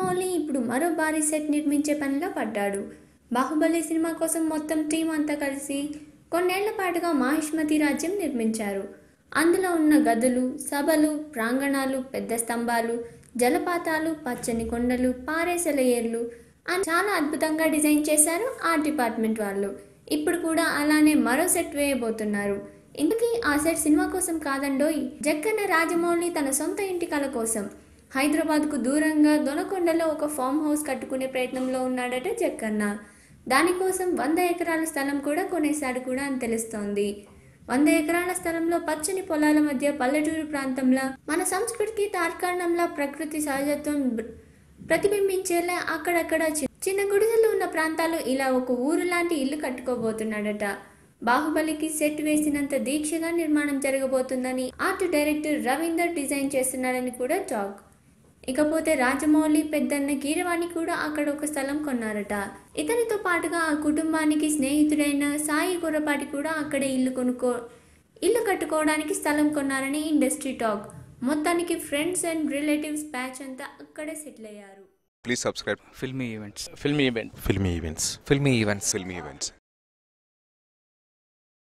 రాజమౌళి ఇప్పుడు మరో భారీ సెట్ నిర్మించే పనిలో పడ్డాడు. బాహుబలి సినిమా కోసం మొత్తం టీం అంతా కలిసి కొన్నేళ్ల పాటుగా మాహిష్మతి రాజ్యం నిర్మించారు. అందులో ఉన్న గదులు, సభలు, ప్రాంగణాలు, పెద్ద స్తంభాలు, జలపాతాలు, పచ్చని కొండలు, పారే సెలయేర్లు అని చాలా అద్భుతంగా డిజైన్ చేశారు ఆర్ట్ డిపార్ట్మెంట్ వాళ్ళు. ఇప్పుడు కూడా అలానే మరో సెట్ వేయబోతున్నారు. ఇందుకీ ఆ సెట్ సినిమా కోసం కాదండోయ్, జక్కన్న రాజమౌళి తన సొంత ఇంటి కల కోసం హైదరాబాద్కు దూరంగా దొనకొండలో ఒక ఫామ్ హౌస్ కట్టుకునే ప్రయత్నంలో ఉన్నాడట జక్కన్న. దానికోసం 100 ఎకరాల స్థలం కూడా కొనేశాడు కూడా అని తెలుస్తోంది. 100 ఎకరాల స్థలంలో పచ్చని పొలాల మధ్య పల్లెటూరు ప్రాంతంలో మన సంస్కృతికి తార్కాణంలా ప్రకృతి సహజత్వం ప్రతిబింబించేలా అక్కడక్కడ చిన్న గుడిసెలు ఉన్న ప్రాంతాలు ఇలా ఒక ఊరు లాంటి ఇల్లు కట్టుకోబోతున్నాడట. బాహుబలికి సెట్ వేసినంత దీక్షగా నిర్మాణం జరగబోతుందని ఆర్ట్ డైరెక్టర్ రవీందర్ డిజైన్ చేస్తున్నాడని కూడా టాక్. ఇకపోతే రాజమౌళి పెద్దన్న కీరవాణి కూడా అక్కడ ఒక స్థలం కొన్నారట. ఇతనితో పాటుగా ఆ కుటుంబానికి స్నేహితుడైన సాయి కొరపాటి కూడా అక్కడే ఇల్లు కట్టుకోవడానికి స్థలం కొన్నారని ఇండస్ట్రీ టాక్. మొత్తానికి ఫ్రెండ్స్ అండ్ రిలేటివ్స్ బ్యాచ్ అంతా అక్కడే సెటిల్ అయ్యారు. Please subscribe. Filmy events. Filmy events. Filmy events. Filmy events.